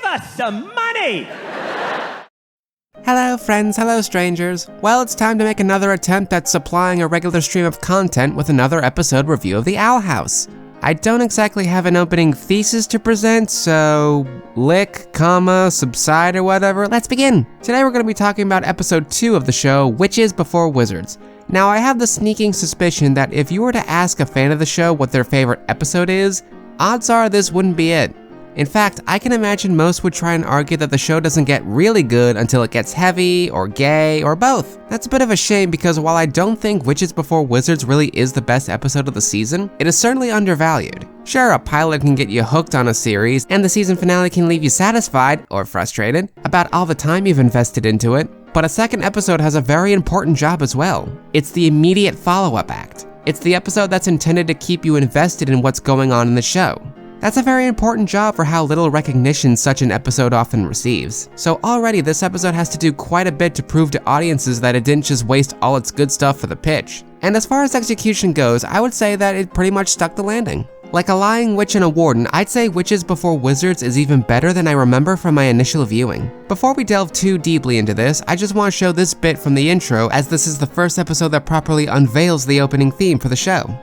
us some money! Hello friends, hello strangers. Well, it's time to make another attempt at supplying a regular stream of content with another episode review of The Owl House. I don't exactly have an opening thesis to present, so lick, comma, subside or whatever, let's begin. Today we're going to be talking about episode 2 of the show, Witches Before Wizards. Now I have the sneaking suspicion that if you were to ask a fan of the show what their favorite episode is, odds are this wouldn't be it. In fact, I can imagine most would try and argue that the show doesn't get really good until it gets heavy, or gay, or both. That's a bit of a shame because while I don't think Witches Before Wizards really is the best episode of the season, it is certainly undervalued. Sure, a pilot can get you hooked on a series, and the season finale can leave you satisfied, or frustrated, about all the time you've invested into it, but a second episode has a very important job as well. It's the immediate follow-up act. It's the episode that's intended to keep you invested in what's going on in the show. That's a very important job for how little recognition such an episode often receives. So already this episode has to do quite a bit to prove to audiences that it didn't just waste all its good stuff for the pitch. And as far as execution goes, I would say that it pretty much stuck the landing. Like a lying witch and a warden, I'd say Witches Before Wizards is even better than I remember from my initial viewing. Before we delve too deeply into this, I just want to show this bit from the intro, as this is the first episode that properly unveils the opening theme for the show.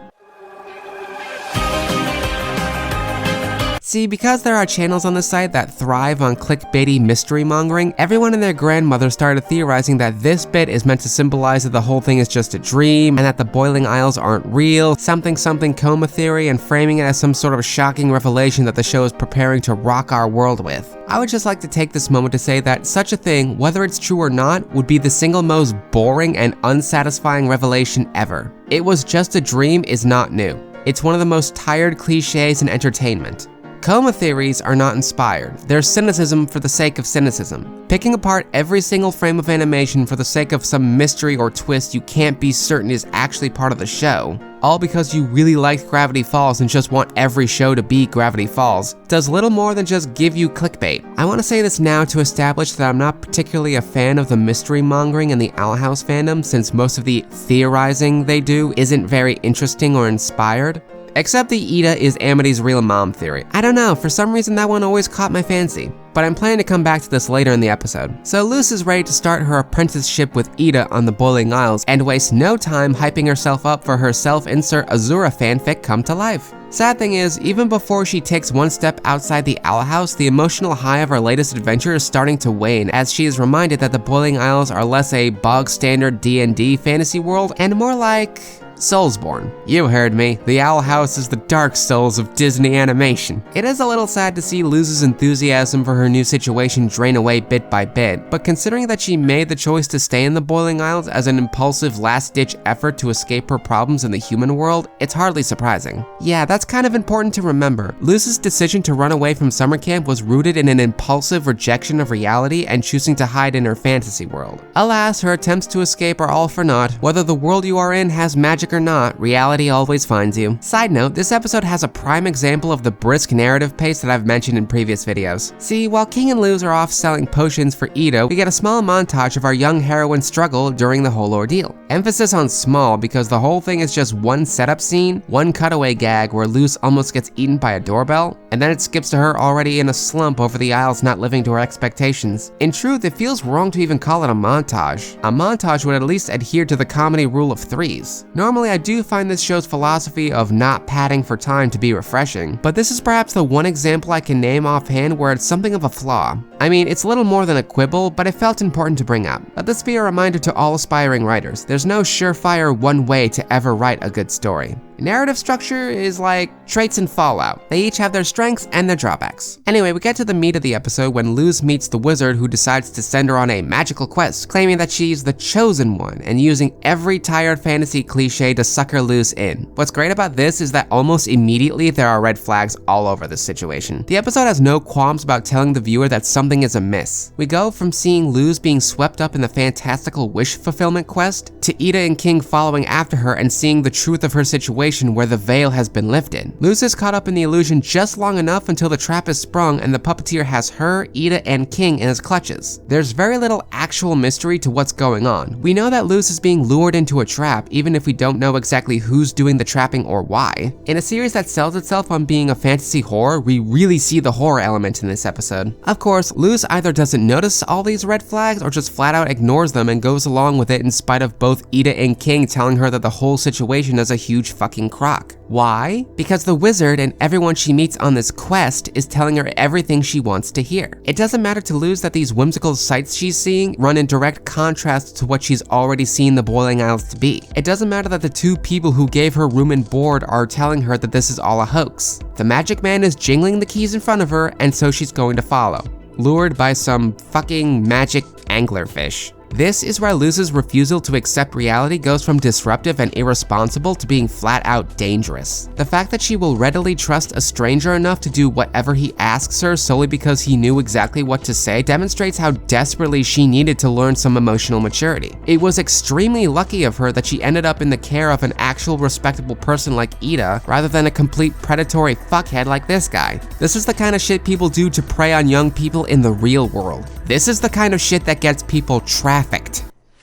See, because there are channels on the site that thrive on clickbaity mystery mongering, everyone and their grandmother started theorizing that this bit is meant to symbolize that the whole thing is just a dream, and that the Boiling Isles aren't real, something coma theory, and framing it as some sort of shocking revelation that the show is preparing to rock our world with. I would just like to take this moment to say that such a thing, whether it's true or not, would be the single most boring and unsatisfying revelation ever. It was just a dream is not new. It's one of the most tired cliches in entertainment. Coma theories are not inspired. They're cynicism for the sake of cynicism. Picking apart every single frame of animation for the sake of some mystery or twist you can't be certain is actually part of the show, all because you really liked Gravity Falls and just want every show to be Gravity Falls, does little more than just give you clickbait. I want to say this now to establish that I'm not particularly a fan of the mystery mongering and the Owl House fandom, since most of the theorizing they do isn't very interesting or inspired. Except the Ida is Amity's real mom theory. I don't know, for some reason that one always caught my fancy. But I'm planning to come back to this later in the episode. So Luce is ready to start her apprenticeship with Ida on the Boiling Isles and waste no time hyping herself up for her self-insert Azura fanfic come to life. Sad thing is, even before she takes one step outside the Owl House, the emotional high of her latest adventure is starting to wane as she is reminded that the Boiling Isles are less a bog-standard D&D fantasy world and more like Soulsborne. You heard me. The Owl House is the Dark Souls of Disney animation. It is a little sad to see Luce's enthusiasm for her new situation drain away bit by bit, but considering that she made the choice to stay in the Boiling Isles as an impulsive last-ditch effort to escape her problems in the human world, it's hardly surprising. Yeah, that's kind of important to remember. Luce's decision to run away from summer camp was rooted in an impulsive rejection of reality and choosing to hide in her fantasy world. Alas, her attempts to escape are all for naught. Whether the world you are in has magic or not, reality always finds you. Side note, this episode has a prime example of the brisk narrative pace that I've mentioned in previous videos. See, while King and Luz are off selling potions for Ida, we get a small montage of our young heroine's struggle during the whole ordeal. Emphasis on small because the whole thing is just one setup scene, one cutaway gag where Luz almost gets eaten by a doorbell, and then it skips to her already in a slump over the Isles not living to her expectations. In truth, it feels wrong to even call it a montage. A montage would at least adhere to the comedy rule of threes. Normally, I do find this show's philosophy of not padding for time to be refreshing, but this is perhaps the one example I can name offhand where it's something of a flaw. I mean, it's little more than a quibble, but it felt important to bring up. Let this be a reminder to all aspiring writers. There's no surefire one way to ever write a good story. Narrative structure is like traits in Fallout. They each have their strengths and their drawbacks. Anyway, we get to the meat of the episode when Luz meets the wizard who decides to send her on a magical quest, claiming that she's the chosen one and using every tired fantasy cliche to sucker Luz in. What's great about this is that almost immediately there are red flags all over this situation. The episode has no qualms about telling the viewer that something is amiss. We go from seeing Luz being swept up in the fantastical wish fulfillment quest to Ida and King following after her and seeing the truth of her situation situation where the veil has been lifted. Luz is caught up in the illusion just long enough until the trap is sprung and the puppeteer has her, Ida, and King in his clutches. There's very little actual mystery to what's going on. We know that Luz is being lured into a trap even if we don't know exactly who's doing the trapping or why. In a series that sells itself on being a fantasy horror, we really see the horror element in this episode. Of course, Luz either doesn't notice all these red flags or just flat out ignores them and goes along with it in spite of both Ida and King telling her that the whole situation is a huge fucking crock. Why? Because the wizard and everyone she meets on this quest is telling her everything she wants to hear. It doesn't matter to Luz that these whimsical sights she's seeing run in direct contrast to what she's already seen the Boiling Isles to be. It doesn't matter that the two people who gave her room and board are telling her that this is all a hoax. The magic man is jingling the keys in front of her, and so she's going to follow, lured by some fucking magic anglerfish. This is where Luz's refusal to accept reality goes from disruptive and irresponsible to being flat out dangerous. The fact that she will readily trust a stranger enough to do whatever he asks her solely because he knew exactly what to say demonstrates how desperately she needed to learn some emotional maturity. It was extremely lucky of her that she ended up in the care of an actual respectable person like Ida rather than a complete predatory fuckhead like this guy. This is the kind of shit people do to prey on young people in the real world. This is the kind of shit that gets people trafficked.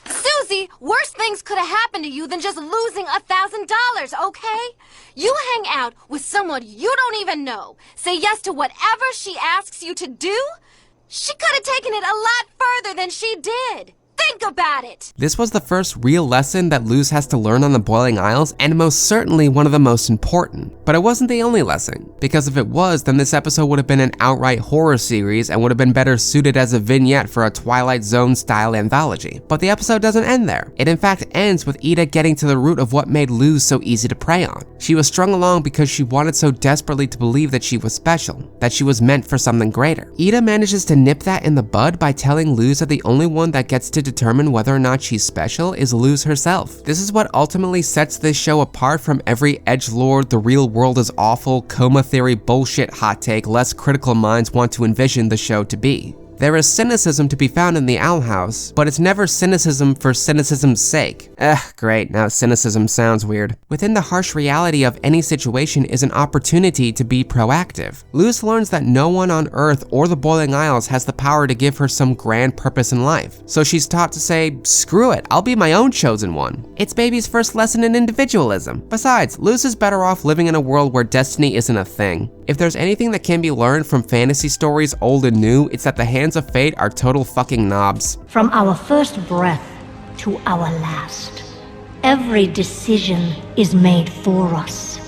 Susie, worse things could have happened to you than just losing $1,000, okay? You hang out with someone you don't even know. Say yes to whatever she asks you to do. She could have taken it a lot further than she did. Think about it! This was the first real lesson that Luz has to learn on the Boiling Isles, and most certainly one of the most important. But it wasn't the only lesson, because if it was, then this episode would have been an outright horror series and would have been better suited as a vignette for a Twilight Zone style anthology. But the episode doesn't end there. It in fact ends with Ida getting to the root of what made Luz so easy to prey on. She was strung along because she wanted so desperately to believe that she was special, that she was meant for something greater. Ida manages to nip that in the bud by telling Luz that the only one that gets to determine whether or not she's special is Luz herself. This is what ultimately sets this show apart from every edgelord, the real world is awful, coma theory bullshit hot take less critical minds want to envision the show to be. There is cynicism to be found in the Owl House, but it's never cynicism for cynicism's sake. Great, now cynicism sounds weird. Within the harsh reality of any situation is an opportunity to be proactive. Luz learns that no one on Earth or the Boiling Isles has the power to give her some grand purpose in life. So she's taught to say, screw it, I'll be my own chosen one. It's baby's first lesson in individualism. Besides, Luz is better off living in a world where destiny isn't a thing. If there's anything that can be learned from fantasy stories old and new, it's that the hands of fate are total fucking knobs. From our first breath to our last, every decision is made for us.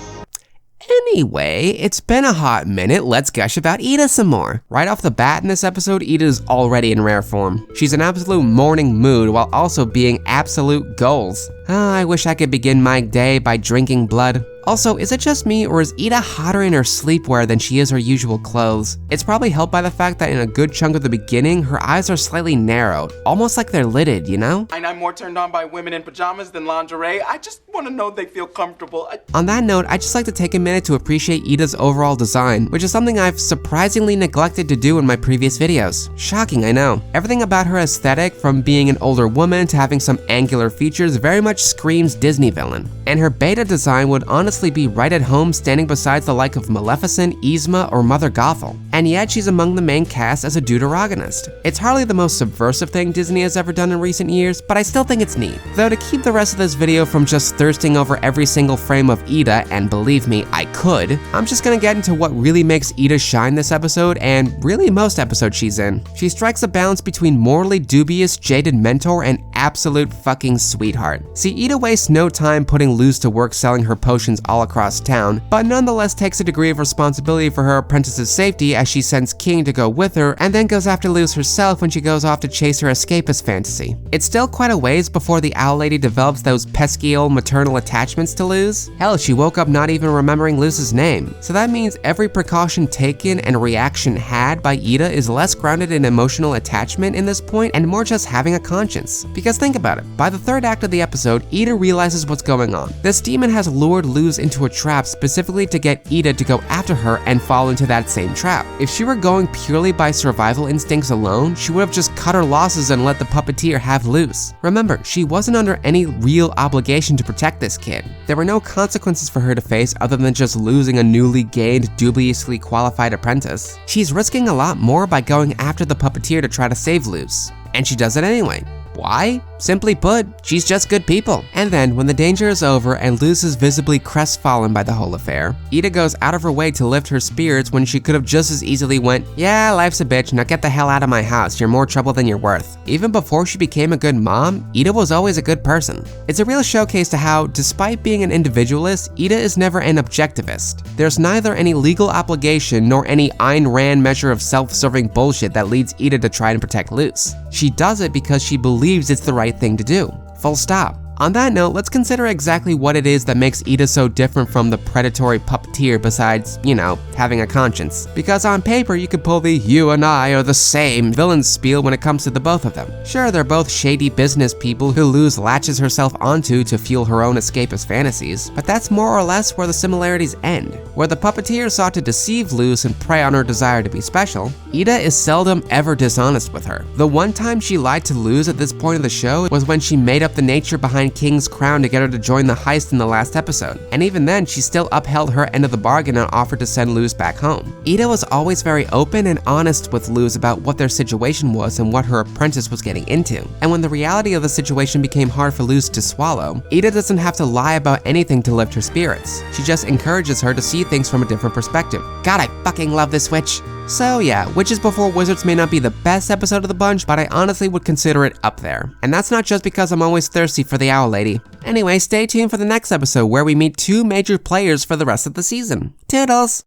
Anyway, it's been a hot minute, let's gush about Ida some more. Right off the bat in this episode, Ida is already in rare form. She's in absolute morning mood while also being absolute goals. I wish I could begin my day by drinking blood. Also, is it just me, or is Ida hotter in her sleepwear than she is her usual clothes? It's probably helped by the fact that in a good chunk of the beginning, her eyes are slightly narrowed, almost like they're lidded, you know? I'm more turned on by women in pajamas than lingerie. I just want to know they feel comfortable. On that note, I'd just like to take a minute to appreciate Ida's overall design, which is something I've surprisingly neglected to do in my previous videos. Shocking, I know. Everything about her aesthetic, from being an older woman to having some angular features, very much screams Disney villain. And her beta design would honestly be right at home standing beside the like of Maleficent, Yzma, or Mother Gothel. And yet she's among the main cast as a deuteragonist. It's hardly the most subversive thing Disney has ever done in recent years, but I still think it's neat. Though to keep the rest of this video from just thirsting over every single frame of Ida, and believe me, I could, I'm just gonna get into what really makes Ida shine this episode, and really most episodes she's in. She strikes a balance between morally dubious, jaded mentor and absolute fucking sweetheart. See, Ida wastes no time putting Luz to work selling her potions all across town, but nonetheless takes a degree of responsibility for her apprentice's safety as she sends King to go with her, and then goes after Luz herself when she goes off to chase her escapist fantasy. It's still quite a ways before the Owl Lady develops those pesky old maternal attachments to Luz. Hell, she woke up not even remembering Luz's name. So that means every precaution taken and reaction had by Ida is less grounded in emotional attachment in this point and more just having a conscience. Because think about it, by the third act of the episode, episode, Ida realizes what's going on. This demon has lured Luz into a trap specifically to get Ida to go after her and fall into that same trap. If she were going purely by survival instincts alone, she would have just cut her losses and let the puppeteer have Luz. Remember, she wasn't under any real obligation to protect this kid. There were no consequences for her to face other than just losing a newly gained, dubiously qualified apprentice. She's risking a lot more by going after the puppeteer to try to save Luz. And she does it anyway. Why? Simply put, she's just good people. And then, when the danger is over and Luz is visibly crestfallen by the whole affair, Ida goes out of her way to lift her spirits when she could have just as easily went, "Yeah, life's a bitch, now get the hell out of my house, you're more trouble than you're worth." Even before she became a good mom, Ida was always a good person. It's a real showcase to how, despite being an individualist, Ida is never an objectivist. There's neither any legal obligation nor any Ayn Rand measure of self-serving bullshit that leads Ida to try and protect Luz. She does it because she believes it's the right thing to do. Full stop. On that note, let's consider exactly what it is that makes Ida so different from the predatory puppeteer besides, you know, having a conscience. Because on paper, you could pull the "you and I are the same" villain spiel when it comes to the both of them. Sure, they're both shady business people who Luz latches herself onto to fuel her own escapist fantasies, but that's more or less where the similarities end. Where the puppeteer sought to deceive Luz and prey on her desire to be special, Ida is seldom ever dishonest with her. The one time she lied to Luz at this point of the show was when she made up the nature behind King's crown to get her to join the heist in the last episode. And even then, she still upheld her end of the bargain and offered to send Luz back home. Ida was always very open and honest with Luz about what their situation was and what her apprentice was getting into. And when the reality of the situation became hard for Luz to swallow, Ida doesn't have to lie about anything to lift her spirits. She just encourages her to see things from a different perspective. God, I fucking love this witch. So yeah, Witches Before Wizards may not be the best episode of the bunch, but I honestly would consider it up there. And that's not just because I'm always thirsty for the Owl Lady. Anyway, stay tuned for the next episode where we meet two major players for the rest of the season. Toodles!